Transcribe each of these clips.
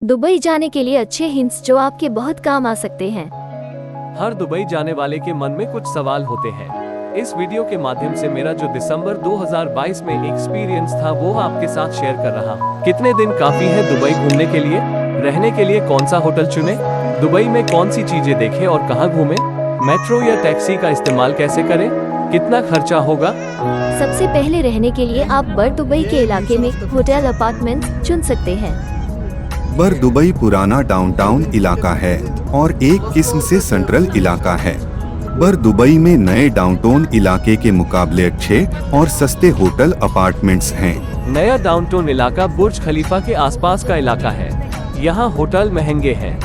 Dubai जाने के लिए अच्छे हिंट्स जो आपके बहुत काम आ सकते हैं। हर दुबई जाने वाले के मन में कुछ सवाल होते हैं। इस वीडियो के माध्यम से मेरा जो दिसंबर 2022 में एक्सपीरियंस था वो आपके साथ शेयर कर रहा हूँ। कितने दिन काफी है दुबई घूमने के लिए? रहने के लिए कौन सा होटल चुने? दुबई में कौन सी चीजें देखें और कहाँ घूमें? मेट्रो या टैक्सी का इस्तेमाल कैसे करें? कितना खर्चा होगा? सबसे पहले रहने के लिए आप बर दुबई के इलाके में होटल अपार्टमेंट्स चुन सकते हैं। बर दुबई पुराना डाउनटाउन इलाका है और एक किस्म से सेंट्रल इलाका है। बर दुबई में नए डाउनटाउन इलाके के मुकाबले अच्छे और सस्ते होटल अपार्टमेंट्स हैं। नया डाउनटाउन इलाका बुर्ज खलीफा के आसपास का इलाका है। यहाँ होटल महंगे हैं।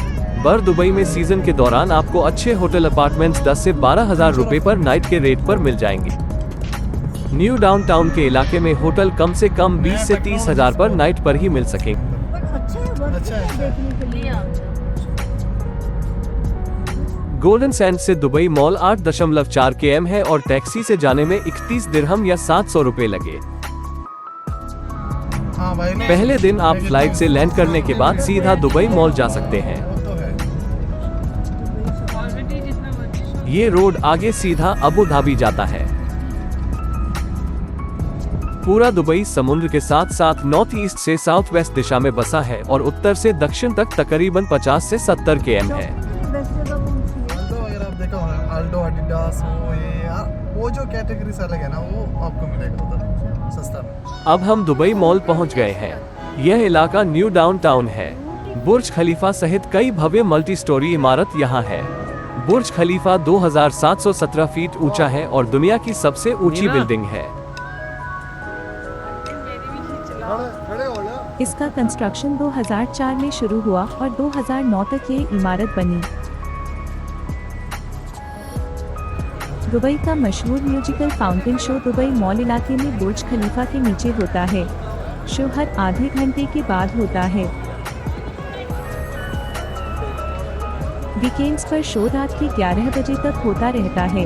बर दुबई में सीजन के दौरान आपको अच्छे होटल अपार्टमेंट्स 10 से 12,000 रुपए पर नाइट के रेट पर मिल जाएंगे। न्यू डाउनटाउन के इलाके में होटल कम से कम 20 से 30,000 पर नाइट पर ही मिल सकेंगे। गोल्डन सैंड से दुबई मॉल 8.4 km है और टैक्सी से जाने में 31 दिरहम या 700 रुपए लगे। पहले दिन आप फ्लाइट से लैंड करने के बाद सीधा दुबई मॉल जा सकते हैं। ये रोड आगे सीधा अबू धाबी जाता है। पूरा दुबई समुद्र के साथ साथ नॉर्थ ईस्ट से साउथ वेस्ट दिशा में बसा है और उत्तर से दक्षिण तक तकरीबन 50 से 70 km है। वो जो कैटेगरीज अलग है ना, वो आपको मिलेगा उधर सस्ता में। अब हम दुबई मॉल पहुंच गए हैं। यह इलाका न्यू डाउनटाउन है। बुर्ज खलीफा सहित कई भव्य मल्टी स्टोरी इमारत यहाँ है। बुर्ज खलीफा 2717 फीट ऊंचा है और दुनिया की सबसे ऊंची बिल्डिंग है। इसका कंस्ट्रक्शन 2004 में शुरू हुआ और 2009 तक ये इमारत बनी। दुबई का मशहूर musical fountain show Dubai mall इलाके में बुर्ज खलीफा के नीचे होता है। शो हर आधे घंटे के बाद होता है। वीकेंड्स पर शो रात के 11 बजे तक होता रहता है।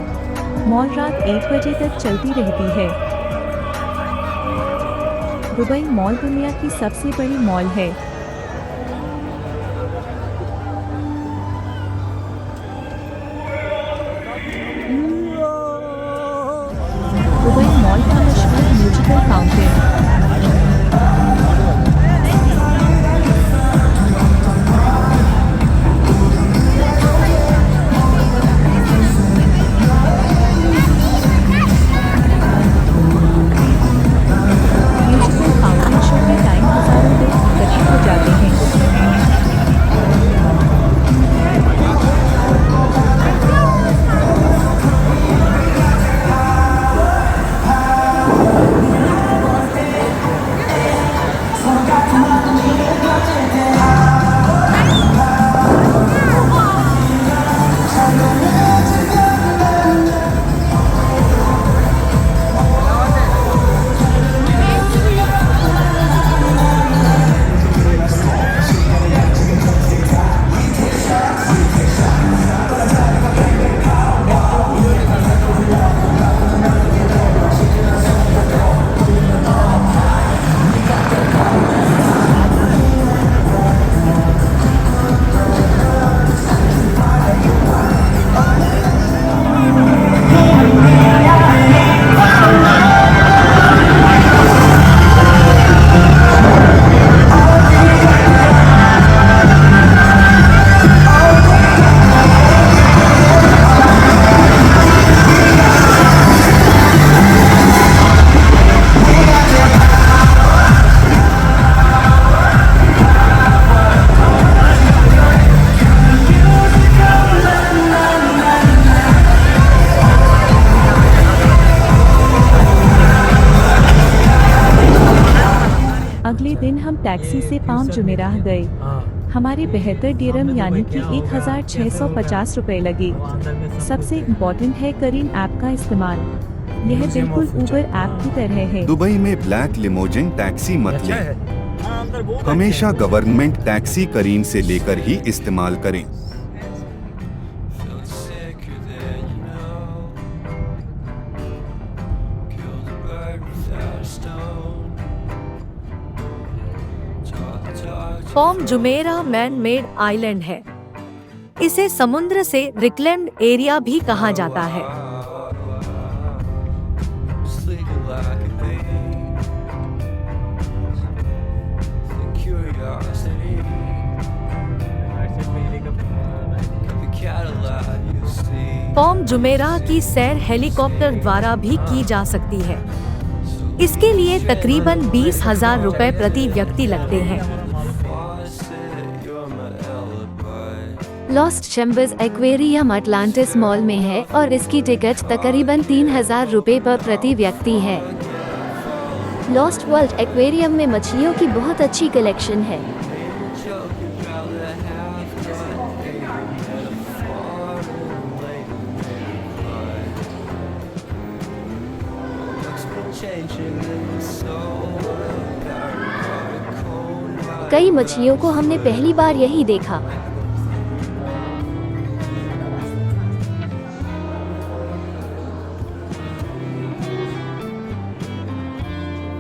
मॉल रात 1 बजे तक चलती रहती है। दुबई मॉल दुनिया की सबसे बड़ी मॉल है। दुबई मॉल का मशहूर म्यूजिकल फाउंटेन। अगले दिन हम टैक्सी से पाम जुमेराह गए। हमारे 72 दिरहम यानी कि 1650 रुपए लगे। सबसे इम्पोर्टेंट है करीन ऐप का इस्तेमाल। यह बिल्कुल उबर ऐप की तरह है। दुबई में ब्लैक लिमोजिन टैक्सी मत लें। हमेशा गवर्नमेंट टैक्सी करीन से लेकर ही इस्तेमाल करें। पॉम जुमेराह मैन मेड आइलैंड है। इसे समुद्र से रिक्लेम्ड एरिया भी कहा जाता है। पॉम जुमेराह की सैर हेलीकॉप्टर द्वारा भी की जा सकती है। इसके लिए तकरीबन 20,000 रुपए प्रति व्यक्ति लगते हैं। Lost chambers aquarium Atlantis mall में है और इसकी टिकट तकरीबन 3,000 रुपए पर प्रति व्यक्ति है। लॉस्ट वर्ल्ड एक्वेरियम में मछलियों की बहुत अच्छी कलेक्शन है। कई मछलियों को हमने पहली बार यही देखा।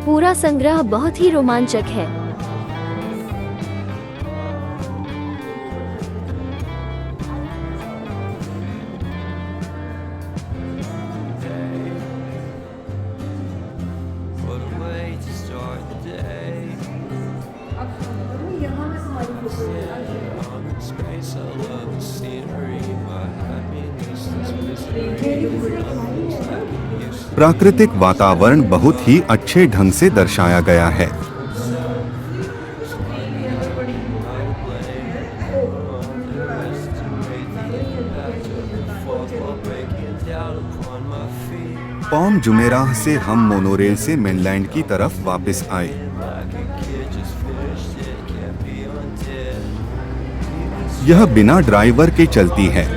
पूरा संग्रह बहुत ही रोमांचक है। प्राकृतिक वातावरण बहुत ही अच्छे ढंग से दर्शाया गया है। पॉम जुमेराह से हम मोनोरेल से मेनलैंड की तरफ वापस आए। यह बिना ड्राइवर के चलती है।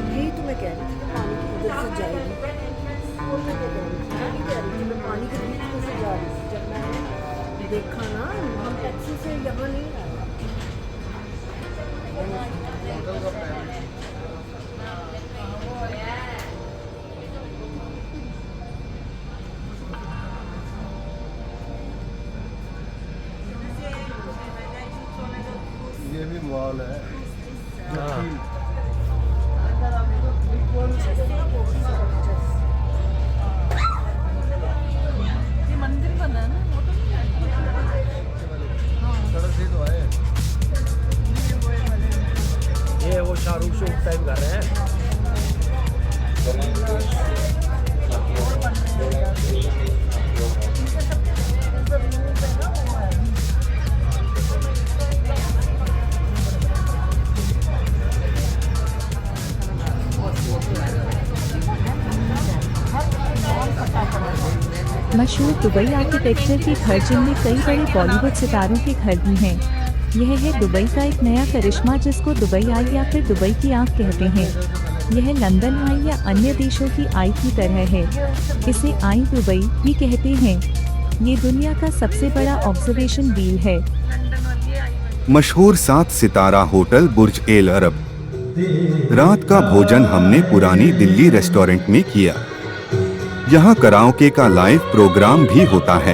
यही तो मैं कह रही थी, पानी की उधर से जाएगी और मैं कह रही थी मैं पानी के बीच में से जा रही थी। जब मैंने देखा ना, हम टैक्सी से यहाँ नहीं आए। ये भी मॉल है। ये मंदिर बना ना, वो तो सड़क से तो आए। ये वो शाहरुख शूट टाइम कर रहे हैं। मशहूर दुबई आर्किटेक्चर के घर जिनमें कई बड़े बॉलीवुड सितारों के घर भी हैं। यह है दुबई का एक नया करिश्मा जिसको दुबई आई या फिर दुबई की आंख कहते हैं। यह लंदन आई या अन्य देशों की आई की तरह है। इसे आई दुबई भी कहते हैं। ये दुनिया का सबसे बड़ा ऑब्जर्वेशन व्हील है। मशहूर 7 सितारा होटल बुर्ज एल अरब। रात का भोजन हमने पुरानी दिल्ली रेस्टोरेंट में किया। यहाँ कराओके का लाइव प्रोग्राम भी होता है।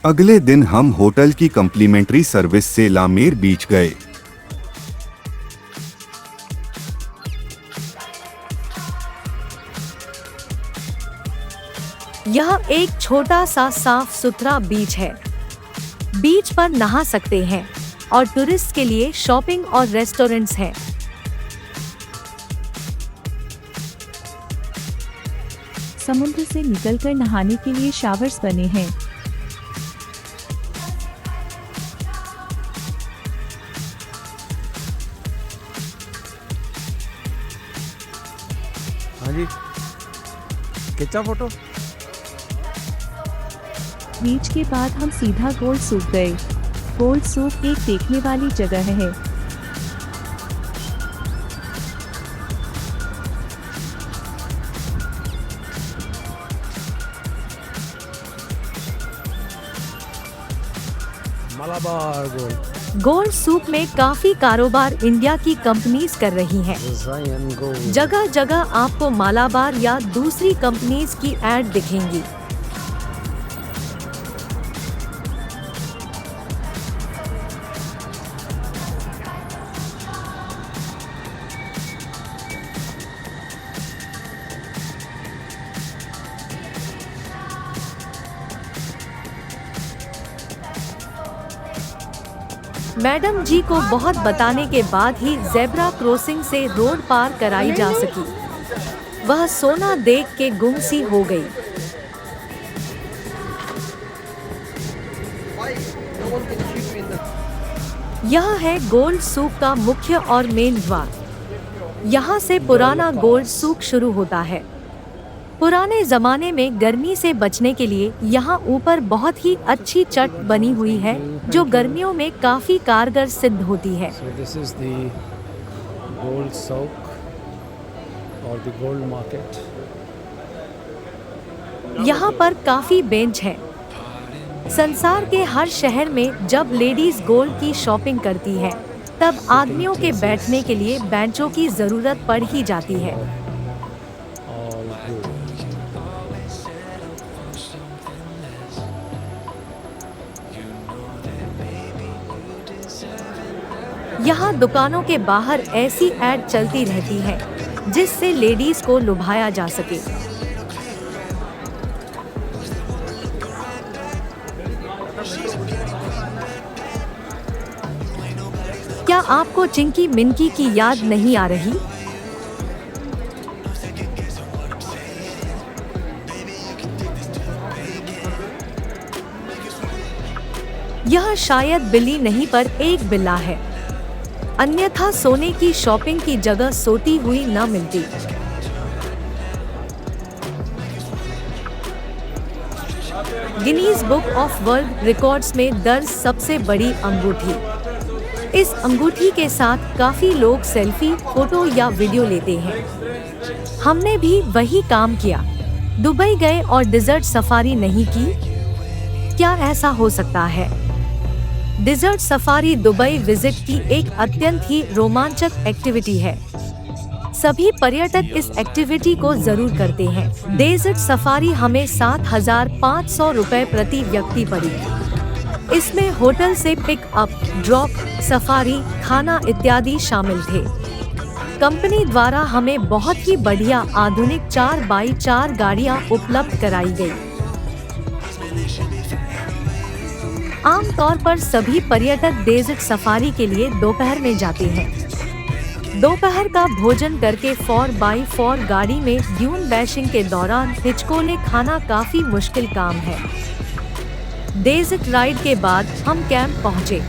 अगले दिन हम होटल की कम्प्लीमेंट्री सर्विस से लामेर बीच गए। यह एक छोटा सा साफ सुथरा बीच है। बीच पर नहा सकते हैं और टूरिस्ट के लिए शॉपिंग और रेस्टोरेंट्स हैं। समुद्र से निकलकर नहाने के लिए शावर्स बने हैं। हाँ जी, खींचा फोटो। बीच के बाद हम सीधा गोल्ड सूप गए। गोल्ड सूप एक देखने वाली जगह है। मलाबार गोल्ड। गोल्ड सूप में काफी कारोबार इंडिया की कंपनीज कर रही हैं। Zion Gold। जगह जगह आपको मालाबार या दूसरी कंपनीज की एड दिखेंगी। मैडम जी को बहुत बताने के बाद ही जेब्रा क्रॉसिंग से रोड पार कराई जा सकी। वह सोना देख के गुमसी हो गई। यह है गोल्ड सूक का मुख्य और मेन द्वार। यहाँ से पुराना गोल्ड सूक शुरू होता है। पुराने जमाने में गर्मी से बचने के लिए यहाँ ऊपर बहुत ही अच्छी चट बनी हुई है जो गर्मियों में काफी कारगर सिद्ध होती है। So this is the gold souk or the gold market। यहाँ पर काफी बेंच हैं। संसार के हर शहर में जब लेडीज गोल्ड की शॉपिंग करती है तब आदमियों के बैठने के लिए बेंचों की जरूरत पड़ ही जाती है। All gold। यहाँ दुकानों के बाहर ऐसी एड चलती रहती है जिससे लेडीज को लुभाया जा सके। क्या आपको चिंकी मिंकी की याद नहीं आ रही? यह शायद बिल्ली नहीं पर एक बिल्ला है। अन्यथा सोने की शॉपिंग की जगह सोती हुई न मिलती। Guinness book of world records में दर्ज सबसे बड़ी अंगूठी। इस अंगूठी के साथ काफी लोग सेल्फी, फोटो या वीडियो लेते हैं। हमने भी वही काम किया। दुबई गए और डिजर्ट सफारी नहीं की? क्या ऐसा हो सकता है? डिजर्ट सफारी दुबई विजिट की एक अत्यंत ही रोमांचक एक्टिविटी है। सभी पर्यटक इस एक्टिविटी को जरूर करते हैं। डेजर्ट सफारी हमें 7,500 रुपए प्रति व्यक्ति पड़ी। इसमें होटल से पिक अप, ड्रॉप, सफारी, खाना इत्यादि शामिल थे। कंपनी द्वारा हमें बहुत ही बढ़िया आधुनिक 4x4 गाड़ियां उपलब्ध कराई गई। आमतौर पर सभी पर्यटक डेजर्ट सफारी के लिए दोपहर में जाते हैं। दोपहर का भोजन करके 4x4 गाड़ी में ड्यून बैशिंग के दौरान हिचकोले खाना काफी मुश्किल काम है। डेजर्ट राइड के बाद हम कैंप पहुँचे।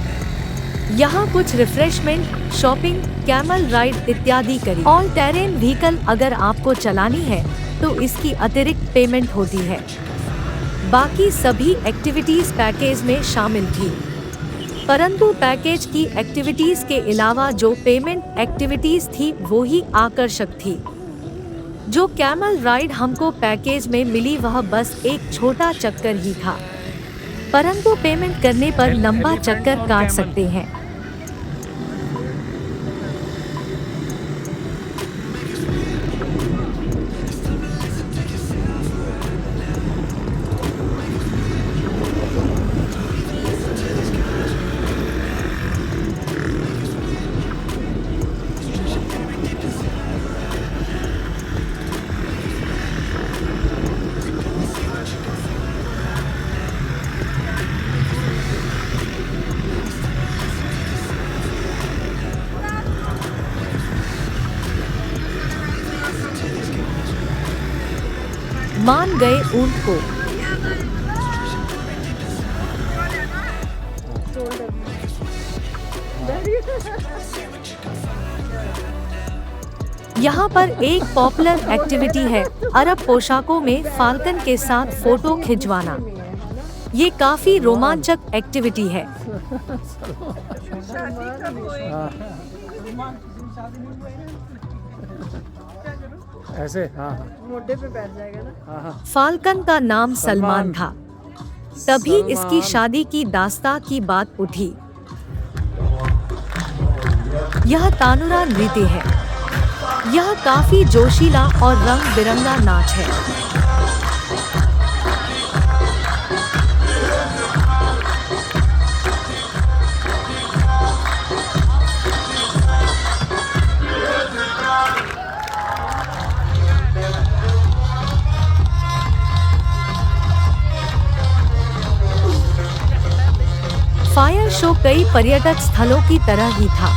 यहाँ कुछ रिफ्रेशमेंट, शॉपिंग, कैमल राइड इत्यादि करी। ऑल टेरेन व्हीकल अगर आपको चलानी है तो इसकी अतिरिक्त पेमेंट होती है। बाकी सभी एक्टिविटीज पैकेज में शामिल थी, परंतु पैकेज की एक्टिविटीज के अलावा जो पेमेंट एक्टिविटीज थी वो ही आकर्षक थी। जो कैमल राइड हमको पैकेज में मिली वह बस एक छोटा चक्कर ही था, परंतु पेमेंट करने पर लंबा चक्कर काट सकते हैं। मान गए ऊंट को। यहाँ पर एक पॉपुलर एक्टिविटी है अरब पोशाकों में फाल्कन के साथ फोटो खिंचवाना। ये काफी रोमांचक एक्टिविटी है। ऐसे हाँ मोटे पे बैठ जाएगा ना। हाँ। फाल्कन का नाम सलमान था, तभी इसकी शादी की दास्तां की बात उठी। यह तानुरा नृत्य है। यह काफी जोशीला और रंग बिरंगा नाच है। फायर शो कई पर्यटक स्थलों की तरह ही था।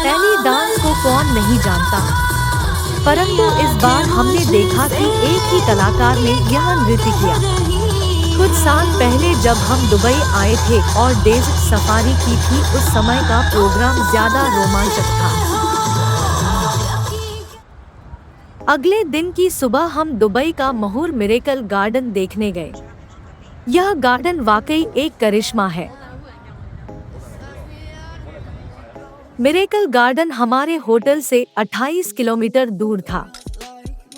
बैली डांस को कौन नहीं जानता, परंतु इस बार हमने देखा कि एक ही कलाकार ने यह नृत्य किया। कुछ साल पहले जब हम दुबई आए थे और डेजर्ट सफारी की थी, उस समय का प्रोग्राम ज्यादा रोमांचक था। अगले दिन की सुबह हम दुबई का मशहूर मिरेकल गार्डन देखने गए। यह गार्डन वाकई एक करिश्मा है। मिरेकल गार्डन हमारे होटल से 28 किलोमीटर दूर था।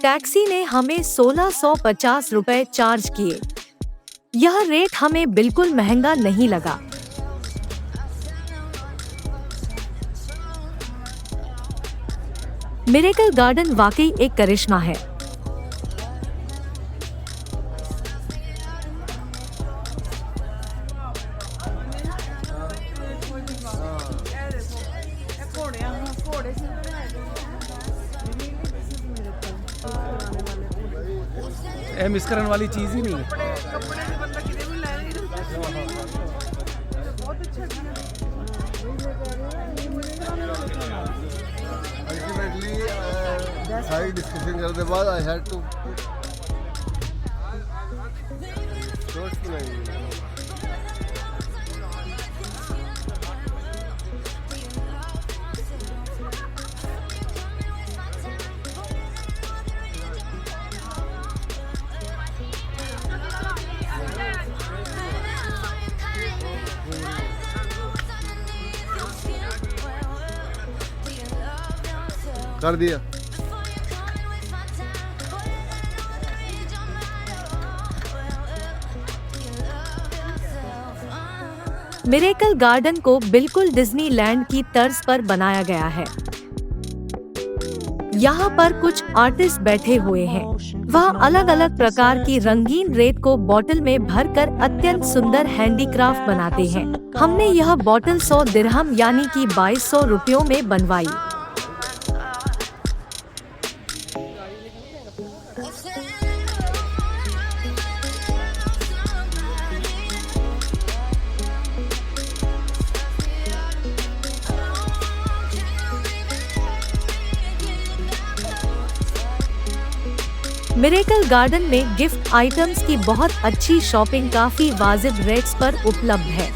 टैक्सी ने हमें 1650 रुपए चार्ज किए। यह रेट हमें बिल्कुल महंगा नहीं लगा। मिरेकल गार्डन वाकई एक करिश्मा है। मिस करने वाली चीज ही नहीं है। सारी डिस्कशन करने के बाद आई हैड टू कर दिया। मिरेकल गार्डन को बिल्कुल डिज्नीलैंड की तर्ज पर बनाया गया है। यहाँ पर कुछ आर्टिस्ट बैठे हुए हैं। वह अलग अलग प्रकार की रंगीन रेत को बोतल में भरकर अत्यंत सुंदर हैंडीक्राफ्ट बनाते हैं। हमने यह बोतल 100 दिरहम यानी कि 2200 रुपयों में बनवाई। मिरेकल गार्डन में गिफ्ट आइटम्स की बहुत अच्छी शॉपिंग काफी वाजिब रेट्स पर उपलब्ध है।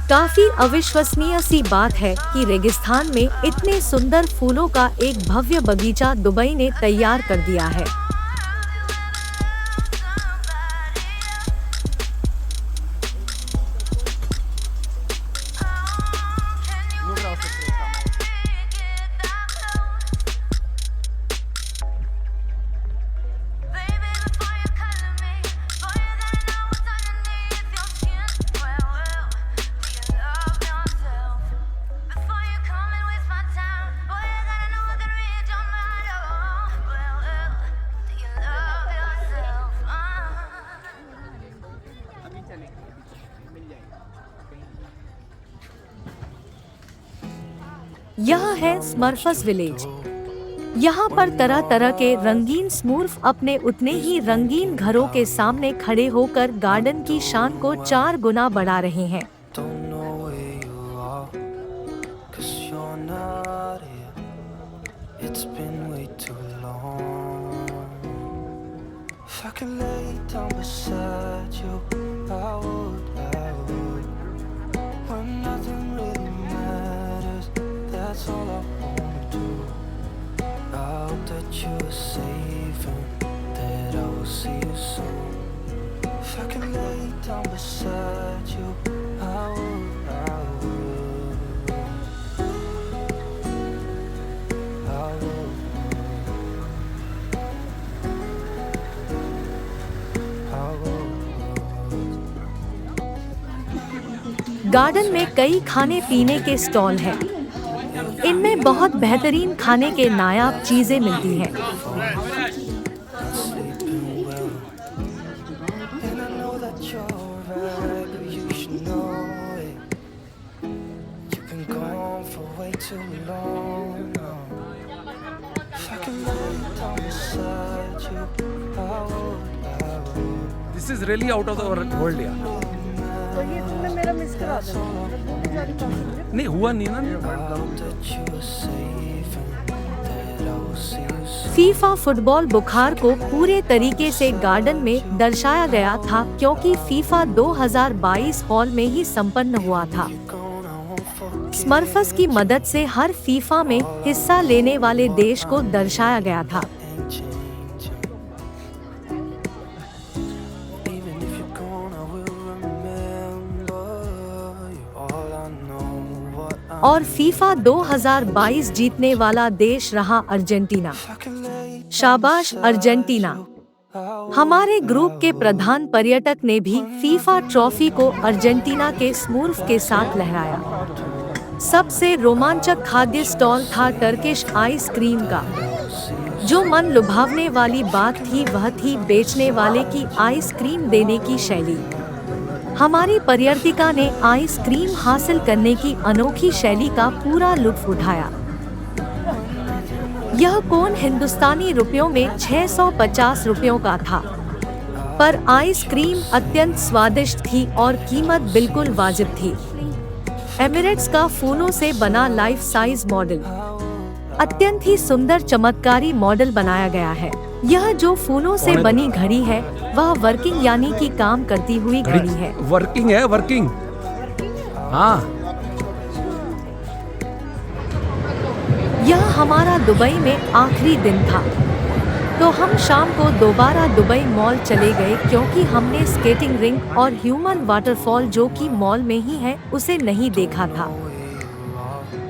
काफी अविश्वसनीय सी बात है कि रेगिस्तान में इतने सुंदर फूलों का एक भव्य बगीचा दुबई ने तैयार कर दिया है। यह है स्मर्फस विलेज। यहाँ पर तरह तरह के रंगीन स्मूर्फ अपने उतने ही रंगीन घरों के सामने खड़े होकर गार्डन की शान को 4 गुना बढ़ा रहे हैं। गार्डन में कई खाने पीने के स्टॉल हैं। इनमें बहुत बेहतरीन खाने के नायाब चीजें मिलती हैं। This is really out of our world यार। तो ये तुमने मेरा मिस करा दिया, मतलब वो भी सारी चीजें। नहीं हुआ नहीं ना। फीफा फुटबॉल बुखार को पूरे तरीके से गार्डन में दर्शाया गया था, क्योंकि फीफा 2022 हॉल में ही संपन्न हुआ था। स्मर्फस की मदद से हर फीफा में हिस्सा लेने वाले देश को दर्शाया गया था। और फीफा 2022 जीतने वाला देश रहा अर्जेंटीना। शाबाश अर्जेंटीना। हमारे ग्रुप के प्रधान पर्यटक ने भी फीफा ट्रॉफी को अर्जेंटीना के स्मूर्फ के साथ लहराया। सबसे रोमांचक खाद्य स्टॉल था टर्किश आइसक्रीम का। जो मन लुभावने वाली बात थी वह थी बेचने वाले की आइसक्रीम देने की शैली। हमारी पर्यटिका ने आइसक्रीम हासिल करने की अनोखी शैली का पूरा लुत्फ उठाया। यह कोन हिंदुस्तानी रुपयों में 650 रुपयों का था, पर आइसक्रीम अत्यंत स्वादिष्ट थी और कीमत बिल्कुल वाजिब थी। एमिरेट्स का फूलों से बना लाइफ साइज मॉडल, अत्यंत ही सुंदर चमत्कारी मॉडल बनाया गया है। यह जो फूलों से बनी घड़ी है वह वर्किंग यानी कि काम करती हुई घड़ी है। वर्किंग है, वर्किंग। हाँ। यह हमारा दुबई में आखिरी दिन था, तो हम शाम को दोबारा दुबई मॉल चले गए, क्योंकि हमने स्केटिंग रिंग और ह्यूमन वाटरफॉल जो कि मॉल में ही है उसे नहीं देखा था।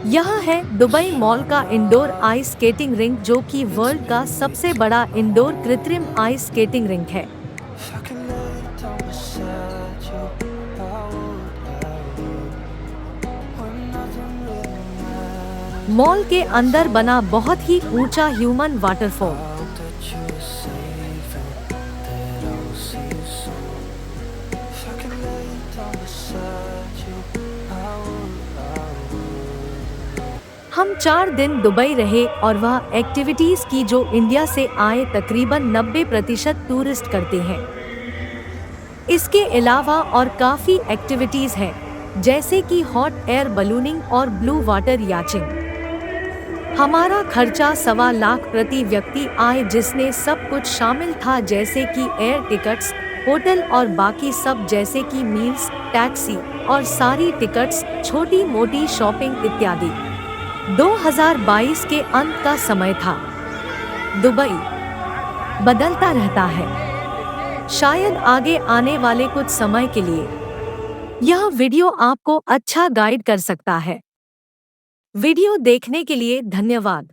यह है दुबई मॉल का इंडोर आइस स्केटिंग रिंग, जो कि वर्ल्ड का सबसे बड़ा इंडोर कृत्रिम आइस स्केटिंग रिंग है। मॉल के अंदर बना बहुत ही ऊंचा ह्यूमन वाटरफॉल। हम 4 दिन दुबई रहे और वह एक्टिविटीज की जो इंडिया से आए तकरीबन 90% टूरिस्ट करते हैं। इसके अलावा और काफ़ी एक्टिविटीज हैं, जैसे कि हॉट एयर बलूनिंग और ब्लू वाटर याचिंग। हमारा खर्चा 1.25 लाख प्रति व्यक्ति आए, जिसमें सब कुछ शामिल था, जैसे कि एयर टिकट्स, होटल और बाकी सब, जैसे कि मील्स, टैक्सी और सारी टिकट्स, छोटी मोटी शॉपिंग इत्यादि। 2022 के अंत का समय था। दुबई बदलता रहता है, शायद आगे आने वाले कुछ समय के लिए यह वीडियो आपको अच्छा गाइड कर सकता है। वीडियो देखने के लिए धन्यवाद।